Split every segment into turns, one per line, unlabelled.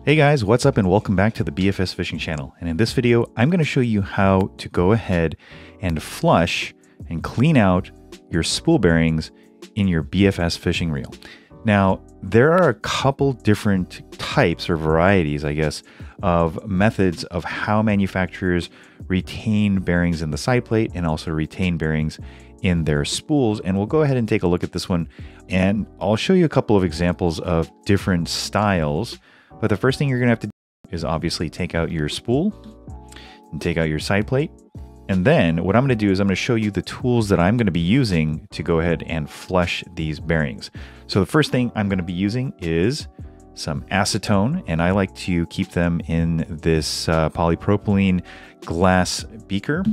Hey guys, what's up and welcome back to the BFS Fishing Channel. And in this video, I'm going to show you how to go ahead and flush and clean out your spool bearings in your BFS fishing reel. Now, there are a couple different types or varieties, I guess, of methods of how manufacturers retain bearings in the side plate and also retain bearings in their spools. And we'll go ahead and take a look at this one. And I'll show you a couple of examples of different styles. But the first thing you're going to have to do is obviously take out your spool and take out your side plate. And then what I'm going to do is I'm going to show you the tools that I'm going to be using to go ahead and flush these bearings. So the first thing I'm going to be using is some acetone, and I like to keep them in this polypropylene glass beaker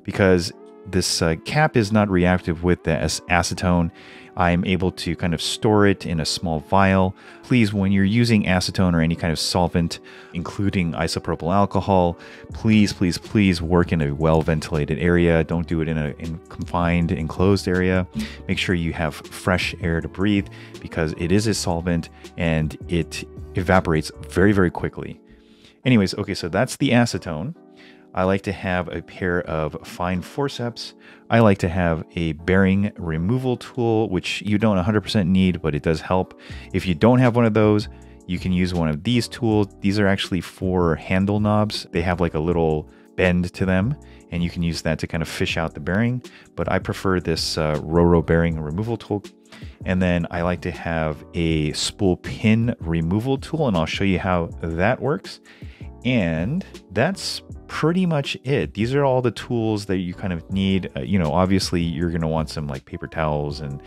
because this cap is not reactive with the acetone. I'm able to kind of store it in a small vial. Please, when you're using acetone or any kind of solvent, including isopropyl alcohol, please work in a well-ventilated area. Don't do it in a confined, enclosed area. Make sure you have fresh air to breathe because it is a solvent and it evaporates very, very quickly. Anyways, okay, so that's the acetone. I like to have a pair of fine forceps. I like to have a bearing removal tool, which you don't 100% need, but it does help. If you don't have one of those, you can use one of these tools. These are actually for handle knobs. They have like a little bend to them, and you can use that to kind of fish out the bearing. But I prefer this Roro bearing removal tool. And then I like to have a spool pin removal tool, and I'll show you how that works. And that's pretty much it. These are all the tools that you kind of need. Obviously you're going to want some like paper towels and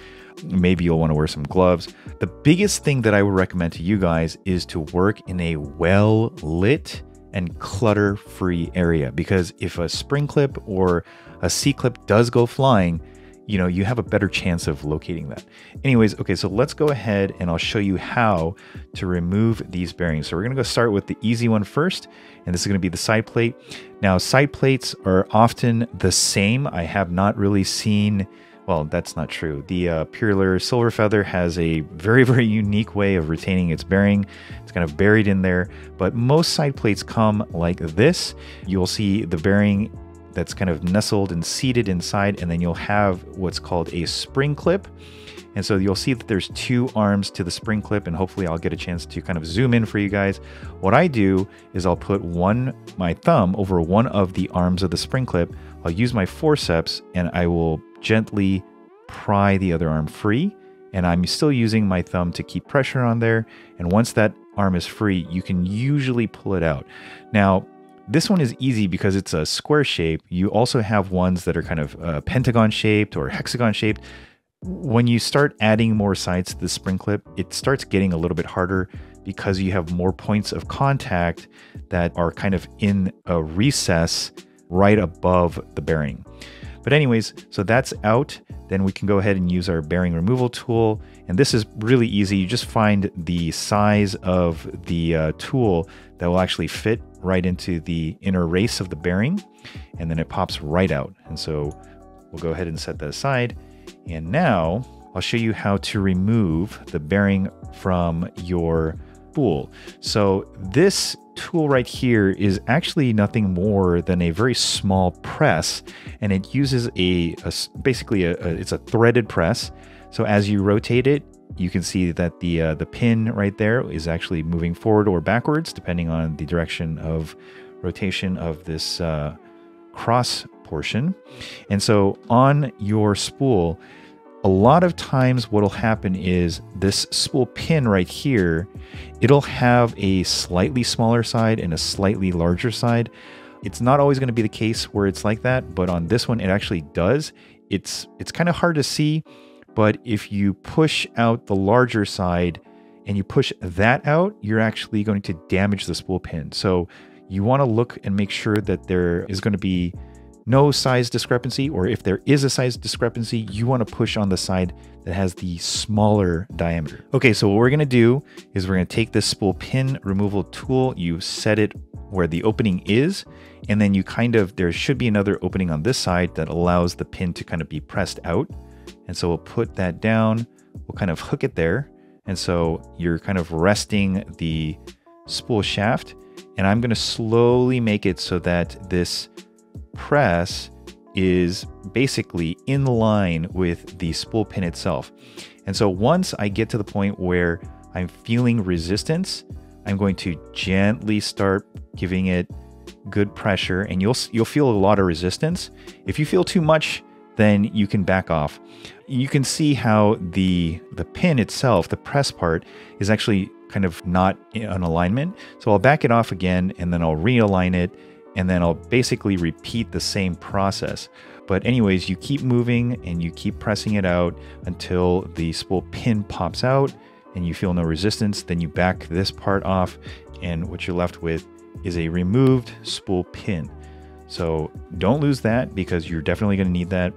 maybe you'll want to wear some gloves. The biggest thing that I would recommend to you guys is to work in a well lit and clutter free area, because if a spring clip or a C-clip does go flying, you have a better chance of locating that. Anyways, okay, so let's go ahead and I'll show you how to remove these bearings. So we're gonna go start with the easy one first, and this is gonna be the side plate. Now, side plates are often the same. I have not really seen, well, that's not true. The Pure Silver Feather has a very, very unique way of retaining its bearing. It's kind of buried in there, but most side plates come like this. You'll see the bearing that's kind of nestled and seated inside, and then you'll have what's called a spring clip. And so you'll see that there's two arms to the spring clip, and hopefully I'll get a chance to kind of zoom in for you guys. What I do is I'll put my thumb over one of the arms of the spring clip. I'll use my forceps and I will gently pry the other arm free. And I'm still using my thumb to keep pressure on there. And once that arm is free, you can usually pull it out. Now, this one is easy because it's a square shape. You also have ones that are kind of pentagon shaped or hexagon shaped. When you start adding more sides to the spring clip, it starts getting a little bit harder because you have more points of contact that are kind of in a recess right above the bearing. But anyways, so that's out. Then we can go ahead and use our bearing removal tool. And this is really easy. You just find the size of the tool that will actually fit right into the inner race of the bearing, and then it pops right out. And so we'll go ahead and set that aside. And now I'll show you how to remove the bearing from your spool. So this tool right here is actually nothing more than a very small press, and it uses basically it's a threaded press. So as you rotate it, you can see that the pin right there is actually moving forward or backwards, depending on the direction of rotation of this cross portion. And so on your spool, a lot of times what'll happen is this spool pin right here, it'll have a slightly smaller side and a slightly larger side. It's not always going to be the case where it's like that, but on this one it actually does. It's kind of hard to see, but if you push out the larger side and you push that out, you're actually going to damage the spool pin. So you want to look and make sure that there is going to be no size discrepancy, or if there is a size discrepancy, you want to push on the side that has the smaller diameter. Okay, so what we're going to do is we're going to take this spool pin removal tool, you set it where the opening is, and then there should be another opening on this side that allows the pin to kind of be pressed out. And so we'll put that down, we'll kind of hook it there. And so you're kind of resting the spool shaft, and I'm going to slowly make it so that this press is basically in line with the spool pin itself. And so once I get to the point where I'm feeling resistance, I'm going to gently start giving it good pressure, and you'll feel a lot of resistance. If you feel too much, then you can back off. You can see how the pin itself, the press part, is actually kind of not in alignment. So I'll back it off again, and then I'll realign it, and then I'll basically repeat the same process. But anyways, you keep moving and you keep pressing it out until the spool pin pops out and you feel no resistance. Then you back this part off, and what you're left with is a removed spool pin. So don't lose that, because you're definitely going to need that.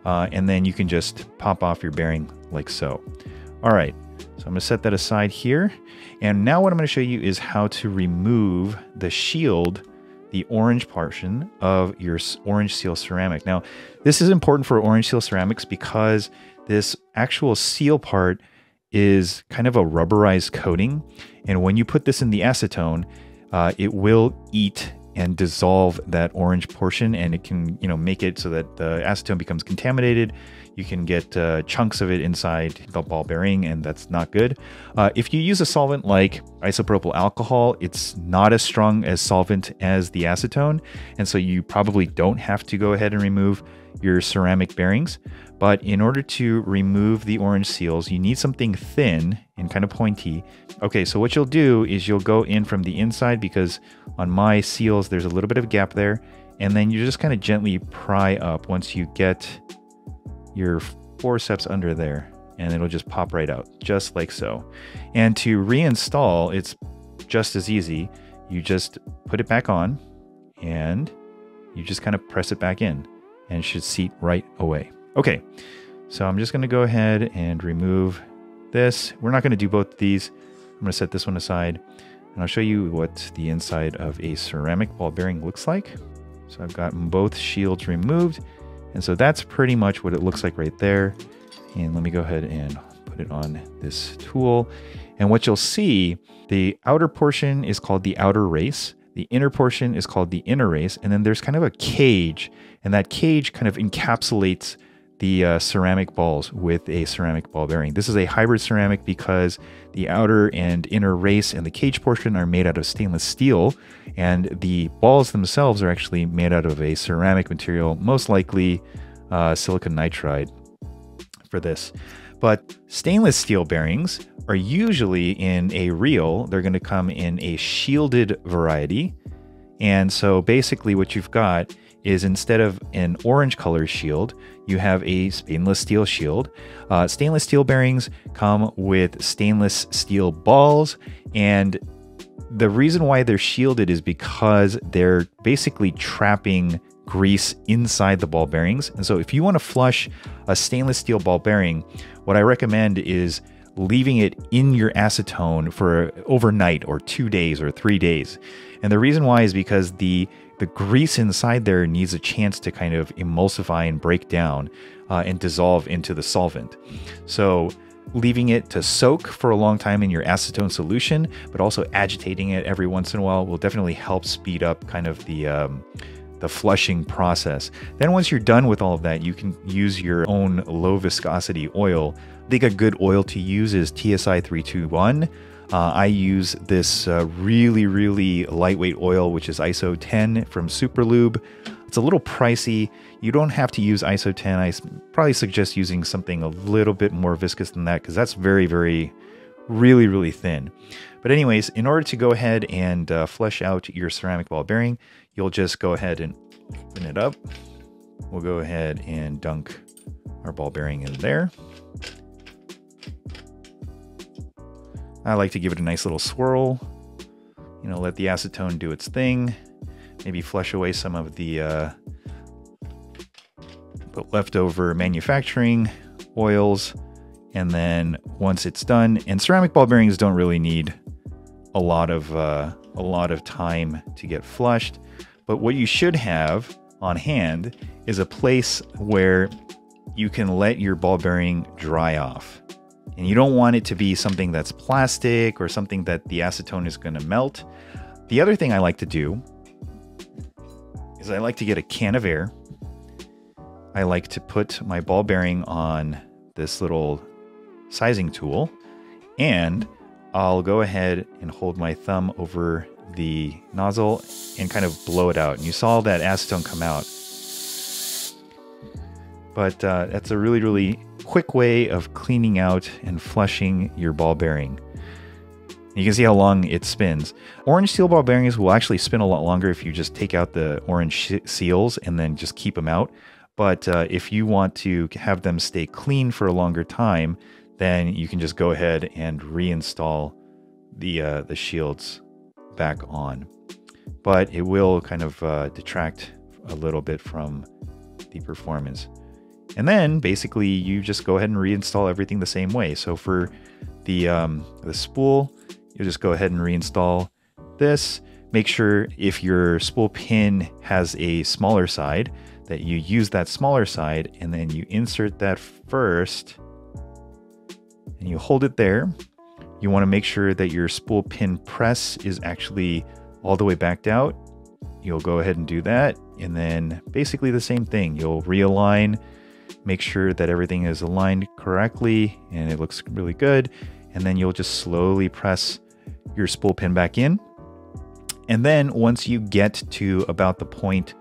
And then you can just pop off your bearing like so. All right, so I'm going to set that aside here. And now what I'm going to show you is how to remove the shield, the orange portion of your orange seal ceramic. Now, this is important for orange seal ceramics because this actual seal part is kind of a rubberized coating. And when you put this in the acetone, it will eat and dissolve that orange portion, and it can, make it so that the acetone becomes contaminated. You can get chunks of it inside the ball bearing, and that's not good. If you use a solvent like isopropyl alcohol, it's not as strong as solvent as the acetone, and so you probably don't have to go ahead and remove your ceramic bearings. But in order to remove the orange seals, you need something thin and kind of pointy. Okay, so what you'll do is you'll go in from the inside, because on my seals there's a little bit of a gap there, and then you just kind of gently pry up once you get your forceps under there, and it'll just pop right out, just like so. And to reinstall, it's just as easy. You just put it back on, and you just kind of press it back in, and it should seat right away. Okay, so I'm just going to go ahead and remove this. We're not going to do both of these. I'm going to set this one aside, and I'll show you what the inside of a ceramic ball bearing looks like. So I've gotten both shields removed, and so that's pretty much what it looks like right there. And let me go ahead and put it on this tool. And what you'll see, the outer portion is called the outer race. The inner portion is called the inner race. And then there's kind of a cage, and that cage kind of encapsulates the ceramic balls with a ceramic ball bearing. This is a hybrid ceramic because the outer and inner race and the cage portion are made out of stainless steel, and the balls themselves are actually made out of a ceramic material, most likely silicon nitride for this. But stainless steel bearings are usually in a reel. They're going to come in a shielded variety. And so basically what you've got is, instead of an orange color shield, you have a stainless steel shield. Stainless steel bearings come with stainless steel balls, and the reason why they're shielded is because they're basically trapping grease inside the ball bearings. And so if you want to flush a stainless steel ball bearing, what I recommend is leaving it in your acetone for overnight or 2 days or 3 days. And the reason why is because the grease inside there needs a chance to kind of emulsify and break down and dissolve into the solvent. So leaving it to soak for a long time in your acetone solution, but also agitating it every once in a while will definitely help speed up kind of the flushing process. Then once you're done with all of that, you can use your own low viscosity oil. I think a good oil to use is TSI 321. I use this really lightweight oil, which is ISO 10 from Superlube. It's a little pricey. You don't have to use ISO 10. I probably suggest using something a little bit more viscous than that, because that's really thin. But anyways, in order to go ahead and flush out your ceramic ball bearing, you'll just go ahead and open it up. We'll go ahead and dunk our ball bearing in there. I like to give it a nice little swirl, let the acetone do its thing, maybe flush away some of the leftover manufacturing oils. And then once it's done, and ceramic ball bearings don't really need a lot of time to get flushed, but what you should have on hand is a place where you can let your ball bearing dry off. And you don't want it to be something that's plastic or something that the acetone is going to melt. The other thing I like to do is I like to get a can of air. I like to put my ball bearing on this little sizing tool, and I'll go ahead and hold my thumb over the nozzle and kind of blow it out. And you saw that acetone come out. But that's a really, really quick way of cleaning out and flushing your ball bearing. You can see how long it spins. Orange seal ball bearings will actually spin a lot longer if you just take out the orange seals and then just keep them out. But if you want to have them stay clean for a longer time, then you can just go ahead and reinstall the shields back on. But it will kind of detract a little bit from the performance. And then basically you just go ahead and reinstall everything the same way. So for the spool, you'll just go ahead and reinstall this. Make sure if your spool pin has a smaller side, that you use that smaller side, and then you insert that first and you hold it there. You want to make sure that your spool pin press is actually all the way backed out. You'll go ahead and do that, and then basically the same thing. You'll realign, make sure that everything is aligned correctly and it looks really good, and then you'll just slowly press your spool pin back in. And then once you get to about the point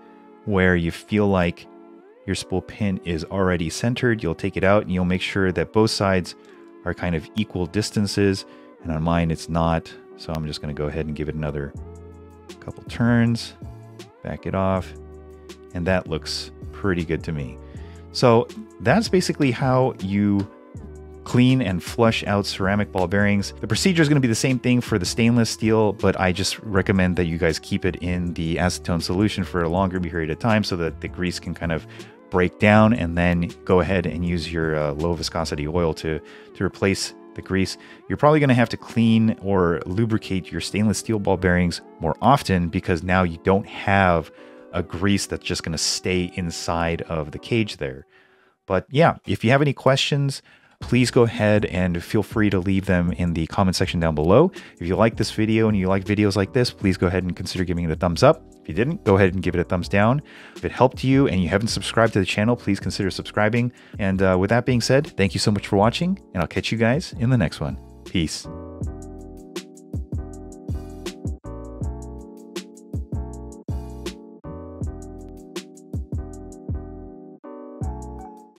where you feel like your spool pin is already centered, you'll take it out and you'll make sure that both sides are kind of equal distances. And on mine, it's not. So I'm just going to go ahead and give it another couple turns, back it off, and that looks pretty good to me. So that's basically how you clean and flush out ceramic ball bearings. The procedure is going to be the same thing for the stainless steel, but I just recommend that you guys keep it in the acetone solution for a longer period of time so that the grease can kind of break down, and then go ahead and use your low viscosity oil to replace the grease. You're probably going to have to clean or lubricate your stainless steel ball bearings more often, because now you don't have a grease that's just going to stay inside of the cage there. But yeah, if you have any questions, please go ahead and feel free to leave them in the comment section down below. If you like this video and you like videos like this, please go ahead and consider giving it a thumbs up. If you didn't, go ahead and give it a thumbs down. If it helped you and you haven't subscribed to the channel, please consider subscribing. And with that being said, thank you so much for watching, and I'll catch you guys in the next one. Peace.